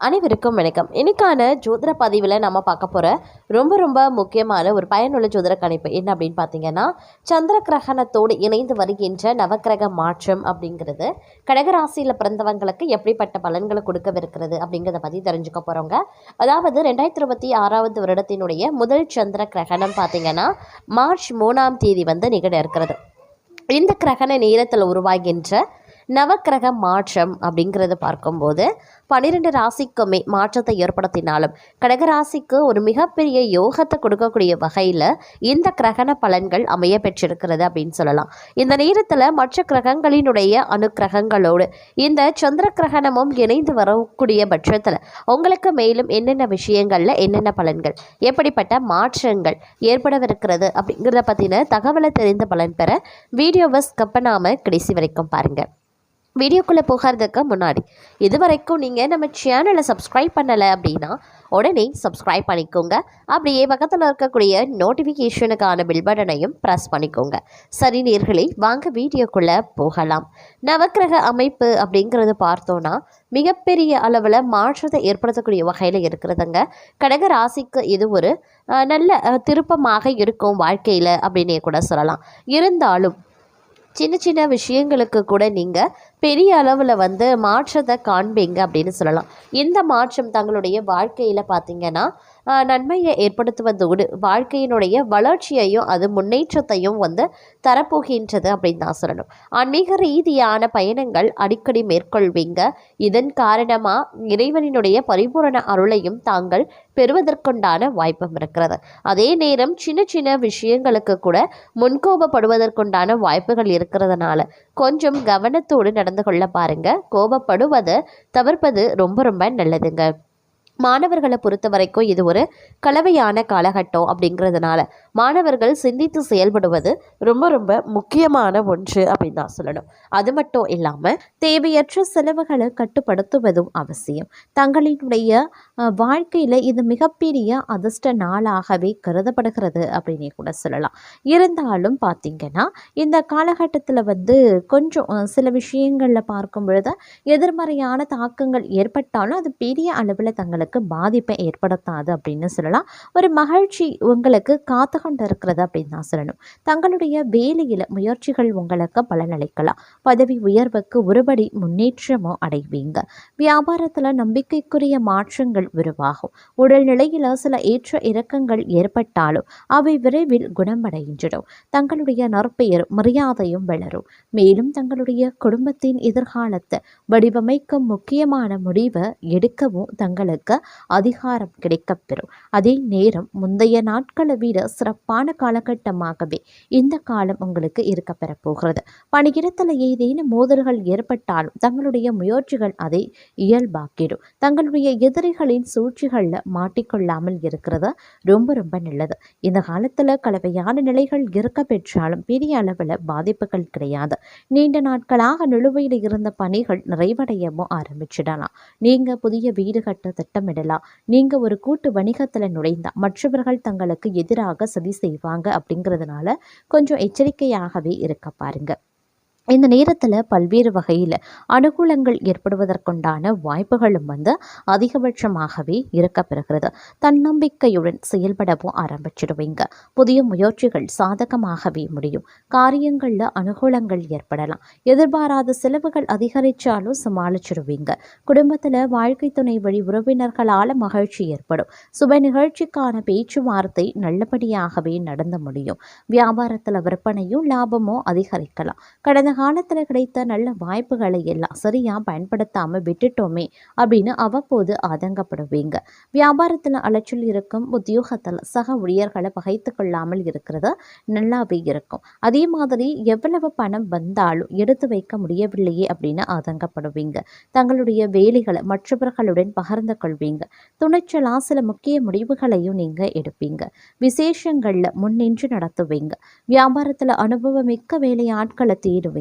அனைவருக்கும் வணக்கம். இன்னைக்கான ஜோதிட பதிவில் நம்ம பார்க்க போகிற ரொம்ப முக்கியமான ஒரு பயனுள்ள ஜோதிட கணிப்பு என்ன அப்படின்னு பார்த்தீங்கன்னா, சந்திர கிரகணத்தோடு இணைந்து வருகின்ற நவக்கிரக மாற்றம் அப்படிங்கிறது கடகராசியில் பிறந்தவங்களுக்கு எப்படிப்பட்ட பலன்களை கொடுக்கவிருக்கிறது அப்படிங்கிறத பற்றி தெரிஞ்சுக்க போகிறோங்க. அதாவது 2026 வருடத்தினுடைய முதல் சந்திர கிரகணம் பார்த்தீங்கன்னா மார்ச் 3ஆம் தேதி நிகழ இருக்கிறது. இந்த கிரகண நேரத்தில் உருவாகின்ற நவக்கிரக மாற்றம் அப்படிங்கிறது பார்க்கும்போது 12 ராசிக்குமே மாற்றத்தை ஏற்படுத்தினாலும் கடகராசிக்கு ஒரு மிகப்பெரிய யோகத்தை கொடுக்கக்கூடிய வகையில் இந்த கிரகண பலன்கள் அமைய பெற்றிருக்கிறது அப்படின்னு சொல்லலாம். இந்த நேரத்தில் மற்ற கிரகங்களினுடைய அணுக்கிரகங்களோடு இந்த சந்திர கிரகணமும் இணைந்து வரக்கூடிய பட்சத்தில் உங்களுக்கு மேலும் என்னென்ன விஷயங்களில் என்னென்ன பலன்கள் எப்படிப்பட்ட மாற்றங்கள் ஏற்படவிருக்கிறது அப்படிங்கிறத பற்றின தகவலை தெரிந்த பலன் பெற வீடியோவை ஸ்கிப் பண்ணாமல் கடைசி வரைக்கும் பாருங்கள். வீடியோக்குள்ளே போகிறதுக்கு முன்னாடி இதுவரைக்கும் நீங்கள் நம்ம சேனலை சப்ஸ்கிரைப் பண்ணலை அப்படின்னா உடனே சப்ஸ்கிரைப் பண்ணிக்கோங்க. அப்படியே பக்கத்தில் இருக்கக்கூடிய நோட்டிஃபிகேஷனுக்கான பில் பட்டனையும் ப்ரெஸ் பண்ணிக்கோங்க. சரி நேயர்களே, வாங்க வீடியோக்குள்ளே போகலாம். நவக்கிரக அமைப்பு அப்படிங்கிறது பார்த்தோன்னா மிகப்பெரிய அளவில் மாற்றத்தை ஏற்படுத்தக்கூடிய வகையில் இருக்கிறதுங்க. கடக ராசிக்கு இது ஒரு நல்ல திருப்பமாக இருக்கும் வாழ்க்கையில் அப்படின்னே கூட சொல்லலாம். இருந்தாலும் சின்ன விஷயங்களுக்கு கூட நீங்கள் பெரிய அளவில் மாற்றத்தை காண்பீங்க அப்படின்னு சொல்லலாம். இந்த மாற்றம் தங்களுடைய வாழ்க்கையில் பார்த்திங்கன்னா நன்மையை ஏற்படுத்துவதோடு வாழ்க்கையினுடைய வளர்ச்சியையும் அது முன்னேற்றத்தையும் தரப்போகின்றது அப்படின்னு தான் சொல்லணும். ஆன்மீக ரீதியான பயணங்கள் அடிக்கடி மேற்கொள்வீங்க. இதன் காரணமாக இறைவனினுடைய பரிபூரண அருளையும் தாங்கள் பெறுவதற்குண்டான வாய்ப்பும் இருக்கிறது. அதே நேரம் சின்ன விஷயங்களுக்கு கூட முன்கோபப்படுவதற்குண்டான வாய்ப்புகள் இருக்கிறதுனால கொஞ்சம் கவனத்தோடு நடந்து கொள்ள பாருங்க. கோபப்படுவதை தவிர்ப்பது ரொம்ப நல்லதுங்க. மாணவர்களை பொறுத்த வரைக்கும் இது ஒரு கலவையான காலகட்டம் அப்படிங்கிறதுனால மாணவர்கள் சிந்தித்து செயல்படுவது ரொம்ப முக்கியமான ஒன்று அப்படின்னு தான் சொல்லணும். அது மட்டும் இல்லாமல் தேவையற்ற செலவுகளை கட்டுப்படுத்துவதும் அவசியம். தங்களினுடைய வாழ்க்கையில் இது மிகப்பெரிய அதிர்ஷ்ட நாளாகவே கருதப்படுகிறது அப்படின்னே கூட சொல்லலாம். இருந்தாலும் பார்த்திங்கன்னா இந்த காலகட்டத்தில் கொஞ்சம் சில விஷயங்களில் பார்க்கும் பொழுது எதிர்மறையான தாக்கங்கள் ஏற்பட்டாலும் அது பெரிய அளவில் தங்களுக்கு பாதிப்பை ஏற்படுத்தாது அப்படின்னு சொல்லலாம். ஒரு மகிழ்ச்சி உங்களுக்கு காத்து கொண்டு இருக்கிறது அப்படின்னு தான் சொல்லணும். தங்களுடைய வேலையில் முயற்சிகள் உங்களுக்கு பலனளிக்கலாம். பதவி உயர்வுக்கு ஒருபடி முன்னேற்றமும் அடைவீங்க. வியாபாரத்தில் நம்பிக்கைக்குரிய மாற்றங்கள் உருவாகும். உடல்நிலையில் சில ஏற்ற இறக்கங்கள் ஏற்பட்டாலும் அவை விரைவில் குணமடைகின்றன. தங்களுடைய நற்பெயர் மரியாதையும் வளரும். மேலும் தங்களுடைய குடும்பத்தின் எதிர்காலத்தை வடிவமைக்கும் முக்கியமான முடிவை எடுக்கவும் தங்களுக்கு அதிகாரம் கிடைக்கப்பெறும். அதே நேரம் முந்தைய நாட்களை விட சிறப்பான காலகட்டமாகவே இந்த காலம் உங்களுக்கு இருக்கப்பெற போகிறது. பணியிடத்தில் ஏதேனும் மோதல்கள் ஏற்பட்டாலும் தங்களுடைய முயற்சிகள் அதை இயல்பாக்கிடும். தங்களுடைய எதிரிகளின் சூழ்ச்சிகளில் மாட்டிக்கொள்ளாமல் இருக்கிறது ரொம்ப நல்லது. இந்த காலத்தில் கலவையான நிலைகள் இருக்க பெற்றாலும் பெரிய அளவில் பாதிப்புகள் கிடையாது. நீண்ட நாட்களாக நிலுவையில் இருந்த பணிகள் நிறைவடையவும் ஆரம்பிச்சிடலாம். நீங்க புதிய வீடு கட்ட திட்டமிடலாம். நீங்க ஒரு கூட்டு வணிகத்தில் நுழைந்தால் மற்றவர்கள் தங்களுக்கு எதிராக சதி செய்வாங்க அப்படிங்கிறதுனால கொஞ்சம் எச்சரிக்கையாகவே இருக்க பாருங்க. இந்த நேரத்தில் பல்வேறு வகையில் அனுகூலங்கள் ஏற்படுவதற்குண்டான வாய்ப்புகளும் அதிகபட்சமாகவே இருக்கப்பெறுகிறது. தன்னம்பிக்கையுடன் செயல்படவும் ஆரம்பிச்சிடுவீங்க. புதிய முயற்சிகள் சாதகமாகவே முடியும். காரியங்களில் அனுகூலங்கள் ஏற்படலாம். எதிர்பாராத செலவுகள் அதிகரித்தாலும் சமாளிச்சிடுவீங்க. குடும்பத்தில் வாழ்க்கை துணை வழி உறவினர்களால் மகிழ்ச்சி ஏற்படும். சுப நிகழ்ச்சிக்கான பேச்சுவார்த்தை நல்லபடியாகவே நடந்து முடியும். வியாபாரத்தில் விற்பனையும் லாபமும் அதிகரிக்கலாம். கடந்த காலத்தில் கிடைத்த நல்ல வாய்ப்புகளை எல்லாம் சரியாக பயன்படுத்தாமல் விட்டுட்டோமே அப்படின்னு அவ்வப்போது ஆதங்கப்படுவீங்க. வியாபாரத்தில் அலைச்சல் இருக்கும். உத்தியோகத்தில் சக ஊழியர்களை பகைத்து கொள்ளாமல் இருக்கிறது நல்லாவே இருக்கும். அதே மாதிரி எவ்வளவு பணம் வந்தாலும் எடுத்து வைக்க முடியவில்லையே அப்படின்னு ஆதங்கப்படுவீங்க. தங்களுடைய வேலைகளை மற்றவர்களுடன் பகிர்ந்து கொள்வீங்க. துணிச்சலா சில முக்கிய முடிவுகளையும் நீங்கள் எடுப்பீங்க. விசேஷங்களில் முன்னின்று நடத்துவீங்க. வியாபாரத்தில் அனுபவமிக்க வேலையாட்களை தேடுவீங்க.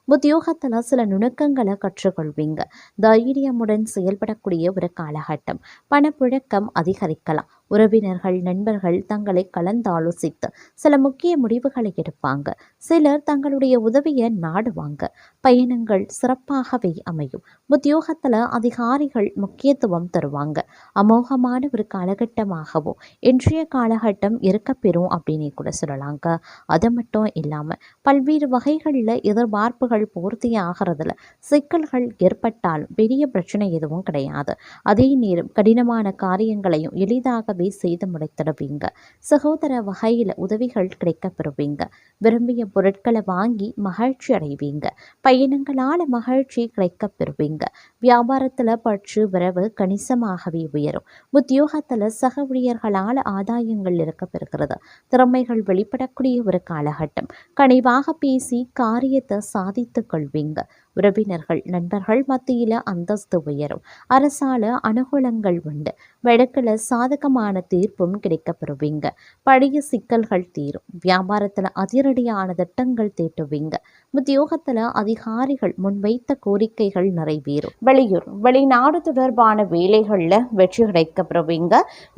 உத்தியோகத்தில் சில நுணுக்கங்களை கற்றுக்கொள்வீங்க. தைரியமுடன் செயல்படக்கூடிய ஒரு காலகட்டம். பணப்புழக்கம் அதிகரிக்கலாம். உறவினர்கள் நண்பர்கள் தங்களை கலந்தாலோசித்து சில முக்கிய முடிவுகளை எடுப்பாங்க. சிலர் தங்களுடைய உதவியை நாடுவாங்க. பயணங்கள் சிறப்பாகவே அமையும். உத்தியோகத்தில் அதிகாரிகள் முக்கியத்துவம் தருவாங்க. அமோகமான ஒரு காலகட்டமாகவும் இன்றைய காலகட்டம் இருக்கப்பெறும் அப்படின்னு கூட சொல்லலாங்க. அது மட்டும் இல்லாமல் பல்வேறு வகைகளில் எதிர்பார்ப்புகள் பூர்த்தி ஆகிறதுல சிக்கல்கள் ஏற்பட்டாலும் பெரிய பிரச்சனை எதுவும் கிடையாது. அதே நேரம் கடினமான காரியங்களையும் எளிதாகவே செய்து முடித்திடுவீங்க. சகோதர வகையில் உதவிகள் கிடைக்கப்பெறுவீங்க. விரும்பிய பொருட்களை வாங்கி மகிழ்ச்சி அடைவீங்க. பயணங்களால் மகிழ்ச்சி கிடைக்கப்பெறுவீங்க. வியாபாரத்தில் பற்று வரவு கணிசமாகவே உயரும். உத்தியோகத்தில் சக ஊழியர்களால் ஆதாயங்கள் இருக்கப்பெறுகிறது. திறமைகள் வெளிப்படக்கூடிய ஒரு காலகட்டம். கனிவாக பேசி காரியத்தை சாதித்துக் கொள்வீங்க. உறவினர்கள் நண்பர்கள் மத்தியில் அந்தஸ்து உயரும். அரசால அனுகூலங்கள் உண்டு. வழக்கில் சாதகமான தீர்ப்பும் கிடைக்கப்பெறுவீங்க. பழைய சிக்கல்கள் தீரும். வியாபாரத்தில் அதிரடியான திட்டங்கள் தீட்டுவீங்க. உத்தியோகத்தில் அதிகாரிகள் முன்வைத்த கோரிக்கைகள் நிறைவேறும். வெளியூர் வெளிநாடு தொடர்பான வேலைகளில் வெற்றி கிடைக்கப்பெறுவீங்க.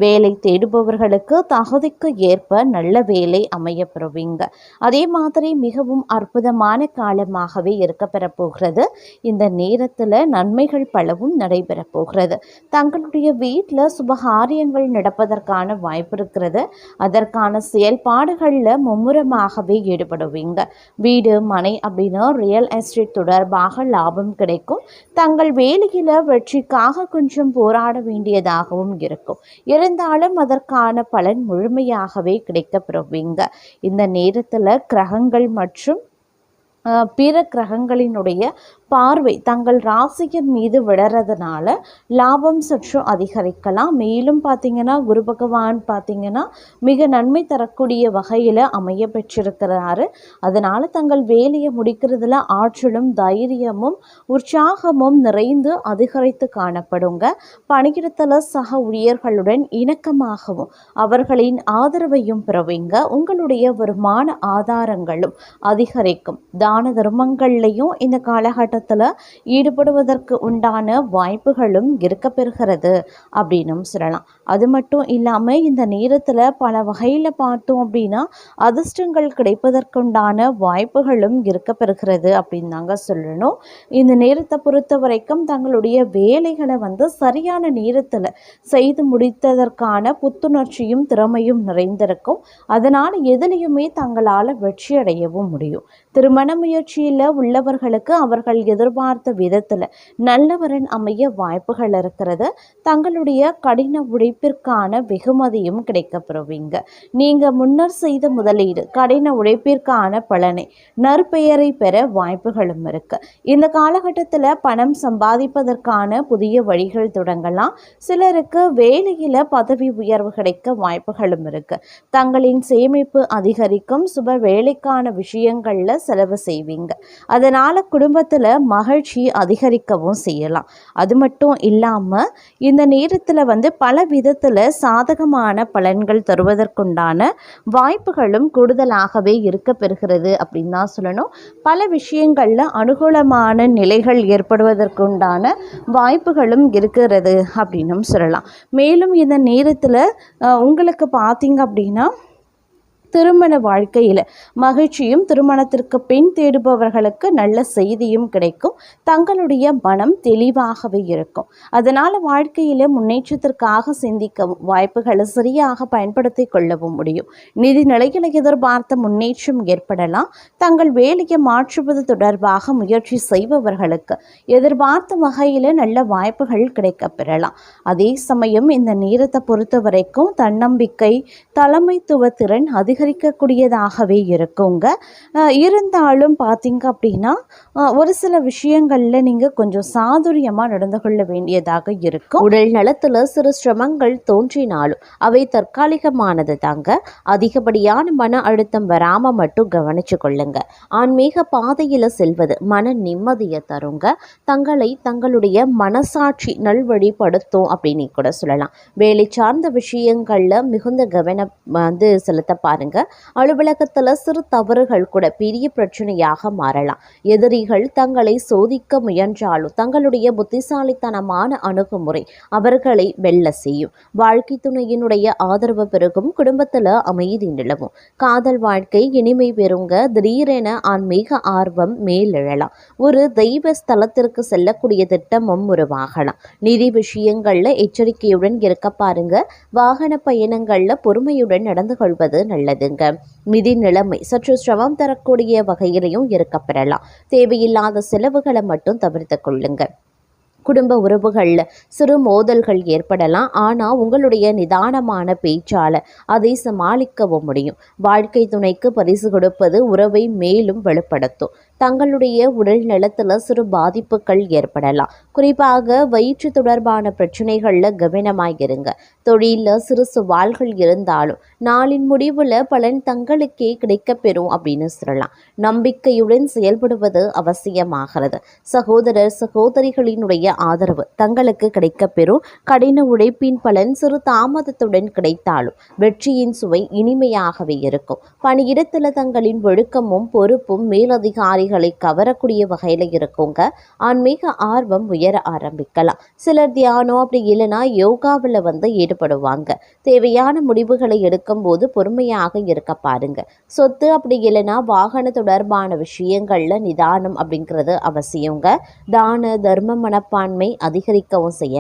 வேலை தேடுபவர்களுக்கு தகுதிக்கு ஏற்ப நல்ல வேலை அமையப்பெறுவீங்க. அதே மாதிரி மிகவும் அற்புதமான காலமாகவே இருக்கப்பெறப் போகிறது. இந்த நேரத்தில் நன்மைகள் பலவும் நடைபெறப் போகிறது. தங்களுடைய வீட்டில் சுபகாரியங்கள் நடப்பதற்கான வாய்ப்பு இருக்கிறது. அதற்கான செயல்பாடுகளில் மும்முரமாகவே ஈடுபடுவீங்க. வீடு மனை அப்படின்னா ரியல் எஸ்டேட் தொடர்பாக லாபம் கிடைக்கும். தங்கள் வேலையில் வெற்றிக்காக கொஞ்சம் போராட வேண்டியதாகவும் இருக்கும். இருந்தாலும் அதற்கான பலன் முழுமையாகவே கிடைக்கப்பெறுவீங்க. இந்த நேரத்தில் கிரகங்கள் மற்றும் பிற கிரகங்களினுடைய பார்வை தங்கள் ராசியின் மீது விழறதுனால லாபம் சற்று அதிகரிக்கலாம். மேலும் பார்த்திங்கன்னா குரு பகவான் பார்த்திங்கன்னா மிக நன்மை தரக்கூடிய வகையில் அமைய பெற்றிருக்கிறாரு. அதனால் தங்கள் வேலையை முடிக்கிறதுல ஆற்றலும் தைரியமும் உற்சாகமும் நிறைந்து அதிகரித்து காணப்படுங்க. பணியிடத்தில் சக ஊழியர்களுடன் இணக்கமாகவும் அவர்களின் ஆதரவையும் பெறுவீங்க. உங்களுடைய வருமான ஆதாரங்களும் அதிகரிக்கும். தான தர்மங்கள்லையும் இந்த காலகட்டத்தில் ஈடுபடுவதற்கு உண்டான வாய்ப்புகளும் இருக்கப்பெறுகிறது அப்படின்னும் சொல்லலாம். அது மட்டும் இல்லாமல் இந்த நேரத்தில் பல வகையில் பார்த்தோம் அப்படின்னா அதிர்ஷ்டங்கள் கிடைப்பதற்குண்டான வாய்ப்புகளும் இருக்கப்பெறுகிறது அப்படின்னு தாங்க சொல்லணும். இந்த நேரத்தை பொறுத்த வரைக்கும் தங்களுடைய வேலைகளை சரியான நேரத்தில் செய்து முடித்ததற்கான புத்துணர்ச்சியும் திறமையும் நிறைந்திருக்கும். அதனால் எதிலையுமே தங்களால் வெற்றி அடையவும் முடியும். திருமண முயற்சியில் உள்ளவர்களுக்கு அவர்கள் எதிர்பார்த்த விதத்தில் நல்லவரன் அமைய வாய்ப்புகள் இருக்கிறது. தங்களுடைய கடின உழைப்பிற்கான வெகுமதியும் கிடைக்கப்பெறுவீங்க. நீங்கள் முன்னர் செய்த முதலீடு கடின உழைப்பிற்கான பலனை நற்பெயரை பெற வாய்ப்புகளும் இருக்கு. இந்த காலகட்டத்தில் பணம் சம்பாதிப்பதற்கான புதிய வழிகள் தொடங்கலாம். சிலருக்கு வேலையில் பதவி உயர்வு கிடைக்க வாய்ப்புகளும் இருக்கு. தங்களின் சேமிப்பு அதிகரிக்கும். சுப வேலைக்கான விஷயங்களில் செலவு செய்வீங்க. அதனால் குடும்பத்தில் மகிழ்ச்சி அதிகரிக்கவும் செய்யலாம். அது மட்டும் இல்லாமல் இந்த நேரத்தில் பல விதத்தில் சாதகமான பலன்கள் தருவதற்குண்டான வாய்ப்புகளும் கூடுதலாகவே இருக்கப்பெறுகிறது அப்படின்னு தான் சொல்லணும். பல விஷயங்களில் அனுகூலமான நிலைகள் ஏற்படுவதற்குண்டான வாய்ப்புகளும் இருக்கிறது அப்படின்னும் சொல்லலாம். மேலும் இந்த நேரத்தில் உங்களுக்கு பார்த்தீங்க அப்படின்னா திருமண வாழ்க்கையில் மகிழ்ச்சியும் திருமணத்திற்கு பெண் தேடுபவர்களுக்கு நல்ல செய்தியும் கிடைக்கும். தங்களுடைய மனம் தெளிவாகவே இருக்கும். அதனால் வாழ்க்கையில் முன்னேற்றத்திற்காக சிந்திக்கவும் வாய்ப்புகளை சரியாக பயன்படுத்தி கொள்ளவும் முடியும். நிதி நிலையில் எதிர்பார்த்த முன்னேற்றம் ஏற்படலாம். தங்கள் வேலையை மாற்றுவது தொடர்பாக முயற்சி செய்பவர்களுக்கு எதிர்பார்த்த வகையில் நல்ல வாய்ப்புகள் கிடைக்கப்பெறலாம். அதே சமயம் இந்த நேரத்தை பொறுத்த வரைக்கும் தன்னம்பிக்கை தலைமைத்துவ திறன் அதிகரிக்கக்கூடியதாகவே இருக்குங்க. இருந்தாலும் பார்த்தீங்க அப்படின்னா ஒரு சில விஷயங்களில் நீங்கள் கொஞ்சம் சாதுரியமாக நடந்து கொள்ள வேண்டியதாக இருக்கும். உடல் நலத்தில் சிறு சிரமங்கள் தோன்றினாலும் அவை தற்காலிகமானது தாங்க. அதிகப்படியான மன அழுத்தம் வராமல் மட்டும் கவனிச்சு கொள்ளுங்க. ஆன்மீக பாதையில் செல்வது மன நிம்மதியை தருங்க. தங்களுடைய மனசாட்சி நல்வழிப்படுத்தும் அப்படின்னு கூட சொல்லலாம். வேலை சார்ந்த விஷயங்களில் மிகுந்த கவனம் செலுத்த பாருங்க. பாருங்க. அலுவலகத்தில் சிறு தவறுகள் கூட பெரிய பிரச்சனையாக மாறலாம். எதிரிகள் தங்களை சோதிக்க முயன்றாலும் தங்களுடைய புத்திசாலித்தனமான அணுகுமுறை அவர்களை வெல்ல செய்யும். வாழ்க்கை துணையினுடைய ஆதரவு பெருகும். குடும்பத்தில் அமைதி நிலவும். காதல் வாழ்க்கை இனிமை பெறுங்க. திடீரென ஆன்மீக ஆர்வம் மேலெழலாம். ஒரு தெய்வ ஸ்தலத்திற்கு செல்லக்கூடிய திட்டமும் உருவாகலாம். நிதி விஷயங்கள்ல எச்சரிக்கையுடன் இருக்க பாருங்க. வாகன பயணங்கள்ல பொறுமையுடன் நடந்து கொள்வது நல்லதுங்க. நிதி நிலைமை சற்று சிரமம் தரக்கூடிய வகையிலையும் இருக்க பெறலாம். தேவையில்லாத செலவுகளை மட்டும் தவிர்த்து கொள்ளுங்க. குடும்ப உறவுகளில் சிறு மோதல்கள் ஏற்படலாம். ஆனால் உங்களுடைய நிதானமான பேச்சால் அதை சமாளிக்கவும் முடியும். வாழ்க்கை துணைக்கு பரிசு கொடுப்பது உறவை மேலும் வலுப்படுத்தும். தங்களுடைய உடல் நலத்தில் சிறு பாதிப்புகள் ஏற்படலாம். குறிப்பாக வயிற்று தொடர்பான பிரச்சனைகளில் கவனமாயிருங்க. தொழிலில் சிறு சவால்கள் இருந்தாலும் நாளின் முடிவில் பலன் தங்களுக்கே கிடைக்கப்பெறும் அப்படின்னு சொல்லலாம். நம்பிக்கையுடன் செயல்படுவது அவசியமாகிறது. சகோதரர் சகோதரிகளினுடைய ஆதரவு தங்களுக்கு கிடைக்கப்பெறும். கடின உழைப்பின் பலன் சிறு தாமதத்துடன் கிடைத்தாலும் வெற்றியின் சுவை இனிமையாகவே இருக்கும். பணியிடத்தில் தங்களின் ஒழுக்கமும் பொறுப்பும் மேலதிகாரிகளை கவரக்கூடிய வகையில் இருக்குங்க. ஆன்மீக ஆர்வம் உயர ஆரம்பிக்கலாம். சிலர் தியானம் அப்படி இல்லைன்னா யோகாவில் ஈடுபடுவாங்க. தேவையான முடிவுகளை எடுக்கும் போது பொறுமையாக இருக்க பாருங்க. சொத்து அப்படி இல்லைன்னா வாகன தொடர்பான விஷயங்கள்ல நிதானம் அப்படிங்கிறது அவசியங்க. தான தர்ம மனப்பான்மை அதிகரிக்கவும் செய்ய